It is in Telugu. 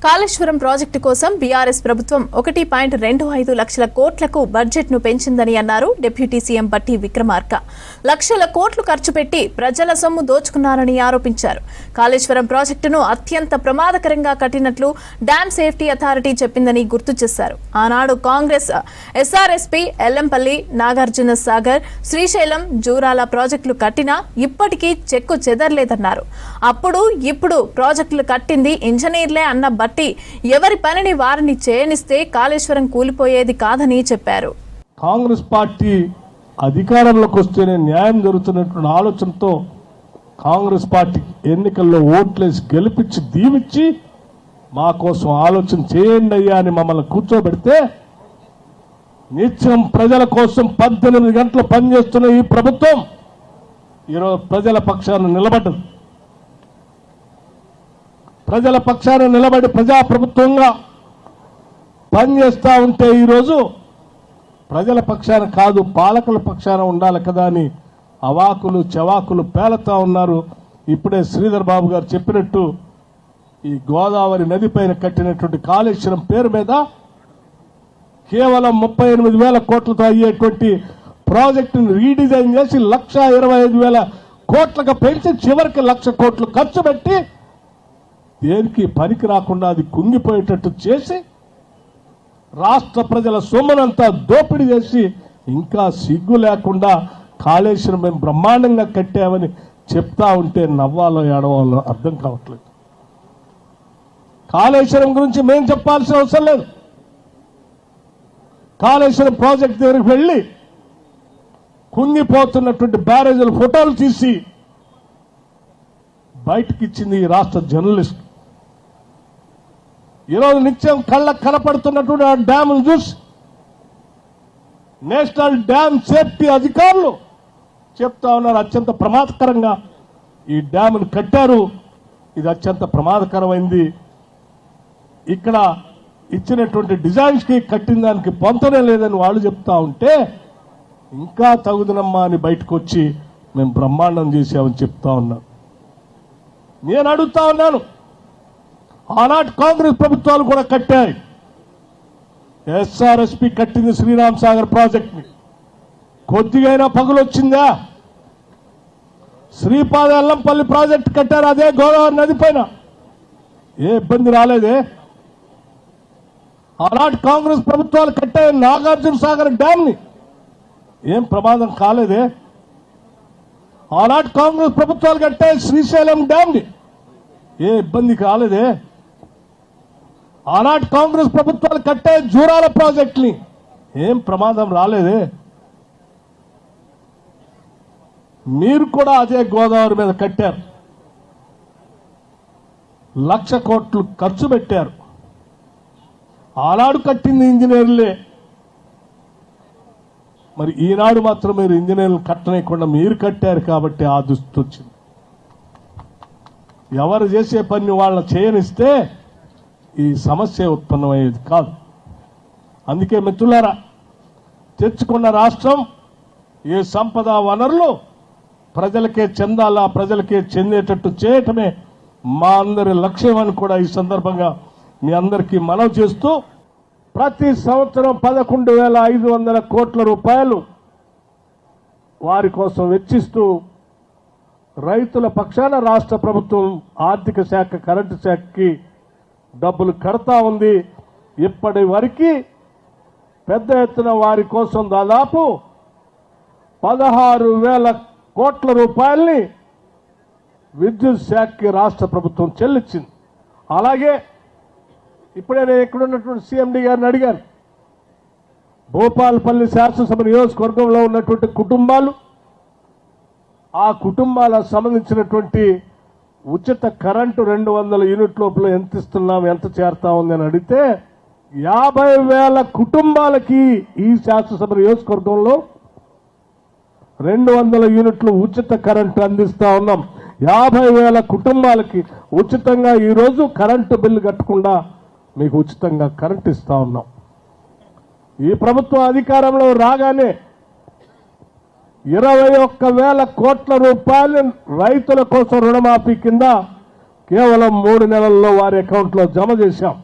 కాళేశ్వరం ప్రాజెక్టు కోసం బీఆర్ఎస్ ప్రభుత్వం 1.25 లక్షల కోట్లకు బడ్జెట్ను పెంచిందని అన్నారు డిప్యూటీ సీఎం బట్టి విక్రమార్క. లక్షల కోట్లు ఖర్చు పెట్టి ప్రజల సొమ్ము దోచుకున్నారని ఆరోపించారు. కాళేశ్వరం ప్రాజెక్టును అత్యంత ప్రమాదకరంగా కట్టినట్లు డ్యామ్ సేఫ్టీ అథారిటీ చెప్పిందని గుర్తు చేశారు. ఆనాడు కాంగ్రెస్ ఎస్ఆర్ఎస్పీ ఎల్లంపల్లి, నాగార్జున సాగర్, శ్రీశైలం, జూరాల ప్రాజెక్టులు కట్టినా ఇప్పటికీ చెక్కు చెదరలేదన్నారు. అప్పుడు ఇప్పుడు ప్రాజెక్టులు కట్టింది ఇంజనీర్లే అన్న బట్టి ఎవరి పనిని వారిని చేయనిస్తే కాళేశ్వరం కూలిపోయేది కాదని చెప్పారు. కాంగ్రెస్ పార్టీ అధికారంలోకి వస్తేనే న్యాయం జరుగుతున్నటువంటి ఆలోచనతో కాంగ్రెస్ పార్టీ ఎన్నికల్లో ఓట్లేసి గెలిపించి దీవించి మా కోసం ఆలోచన చేయండి అయ్యా అని మమ్మల్ని కూర్చోబెడితే నిత్యం ప్రజల కోసం 18 గంటలు పనిచేస్తున్న ఈ ప్రభుత్వం ఈరోజు ప్రజల పక్షాన నిలబడ్డది. ప్రజల పక్షాన నిలబడి ప్రజాప్రభుత్వంగా పనిచేస్తూ ఉంటే ఈరోజు ప్రజల పక్షాన కాదు పాలకుల పక్షాన ఉండాలి కదా అని అవాకులు చవాకులు పేలుతా ఉన్నారు. ఇప్పుడే శ్రీధర్ బాబు గారు చెప్పినట్టు ఈ గోదావరి నది పైన కట్టినటువంటి కాళేశ్వరం పేరు మీద కేవలం 38,000 కోట్లతో అయ్యేటువంటి ప్రాజెక్టును రీడిజైన్ చేసి 1,25,000 కోట్లకు పెంచి చివరికి 1,00,000 కోట్లు ఖర్చు పెట్టి దేనికి పనికి రాకుండా అది కుంగిపోయేటట్టు చేసి రాష్ట్ర ప్రజల సొమ్మునంతా దోపిడీ చేసి ఇంకా సిగ్గు లేకుండా కాళేశ్వరం మేము బ్రహ్మాండంగా కట్టామని చెప్తా ఉంటే నవ్వాలో ఏడవాలో అర్థం కావట్లేదు. కాళేశ్వరం గురించి మేము చెప్పాల్సిన అవసరం లేదు. కాళేశ్వరం ప్రాజెక్ట్ దగ్గరికి వెళ్ళి కుంగిపోతున్నటువంటి బ్యారేజీల ఫోటోలు తీసి బయటకి ఇచ్చింది ఈ రాష్ట్ర జర్నలిస్ట్. ఈరోజు నిత్యం కళ్ళకు కనపడుతున్నటువంటి ఆ డ్యాములు చూసి నేషనల్ డ్యామ్ సేఫ్టీ అధికారులు చెప్తా ఉన్నారు అత్యంత ప్రమాదకరంగా ఈ డ్యామును కట్టారు, ఇది అత్యంత ప్రమాదకరమైంది, ఇక్కడ ఇచ్చినటువంటి డిజైన్స్ కి కట్టిన దానికి పొంతనే లేదని వాళ్ళు చెప్తా ఉంటే ఇంకా తగుదనమ్మా అని బయటకు వచ్చి మేము బ్రహ్మాండం చేసామని చెప్తా ఉన్నాం. నేను అడుగుతా ఉన్నాను, ఆనాటి కాంగ్రెస్ ప్రభుత్వాలు కూడా కట్టాయి. ఎస్ఆర్ఎస్పీ కట్టింది శ్రీరామ్ సాగర్ ప్రాజెక్ట్ ని, కొద్దిగైనా పగులొచ్చిందా? శ్రీపాద ఎల్లంపల్లి ప్రాజెక్ట్ కట్టారు అదే గోదావరి నది పైన, ఏ ఇబ్బంది రాలేదే? ఆనాటి కాంగ్రెస్ ప్రభుత్వాలు కట్టాయి నాగార్జున సాగర్ డ్యామ్ ని, ఏం ప్రమాదం కాలేదే? ఆనాటి కాంగ్రెస్ ప్రభుత్వాలు కట్టాయి శ్రీశైలం డ్యామ్ ని, ఏ ఇబ్బంది కాలేదే? ఆనాటి కాంగ్రెస్ ప్రభుత్వాలు కట్టే జూరాల ప్రాజెక్టుని, ఏం ప్రమాదం రాలేదే? మీరు కూడా అదే గోదావరి మీద కట్టారు, 1,00,000 కోట్లు ఖర్చు పెట్టారు. ఆనాడు కట్టింది ఇంజనీర్లే, మరి ఈనాడు మాత్రం మీరు ఇంజనీర్లు కట్టనేయకుండా మీరు కట్టారు కాబట్టి ఆ దుస్థితి వచ్చింది. ఎవరు చేసే పని వాళ్ళని చేయనిస్తే ఈ సమస్య ఉత్పన్నమయ్యేది కాదు. అందుకే మిత్రులారా, తెచ్చుకున్న రాష్ట్రం ఏ సంపద వనరులు ప్రజలకే చెందాలా, ప్రజలకే చెందేటట్టు చేయటమే మా అందరి లక్ష్యం అని కూడా ఈ సందర్భంగా మీ అందరికీ మనవి చేస్తూ, ప్రతి సంవత్సరం 11,500 కోట్ల రూపాయలు వారి కోసం వెచ్చిస్తూ రైతుల పక్షాన రాష్ట్ర ప్రభుత్వం ఆర్థిక శాఖ, కరెంటు శాఖకి డబ్బులు కడతా ఉంది. ఇప్పటి వరకు పెద్ద ఎత్తున వారి కోసం దాదాపు 16,000 కోట్ల రూపాయల్ని విద్యుత్ శాఖకి రాష్ట్ర ప్రభుత్వం చెల్లించింది. అలాగే ఇప్పుడే నేను ఇక్కడున్నటువంటి సీఎండీ గారిని అడిగాను, భూపాలపల్లి శాసనసభ నియోజకవర్గంలో ఉన్నటువంటి కుటుంబాలు, ఆ కుటుంబాలకు సంబంధించినటువంటి ఉచిత కరెంటు 200 యూనిట్ లోపల ఎంత ఇస్తున్నాం, ఎంత చేరుతా ఉంది అని అడిగితే 50,000 కుటుంబాలకి ఈ శాసనసభ నియోజకవర్గంలో 200 యూనిట్లు ఉచిత కరెంటు అందిస్తా ఉన్నాం. 50,000 కుటుంబాలకి ఉచితంగా ఈరోజు కరెంటు బిల్లు కట్టకుండా మీకు ఉచితంగా కరెంటు ఇస్తా ఉన్నాం. ఈ ప్రభుత్వం అధికారంలో రాగానే 21,000 కోట్ల రూపాయలు రైతుల కోసం రుణమాఫీ కింద కేవలం 3 నెలల్లో వారి అకౌంట్లో జమ చేశాం.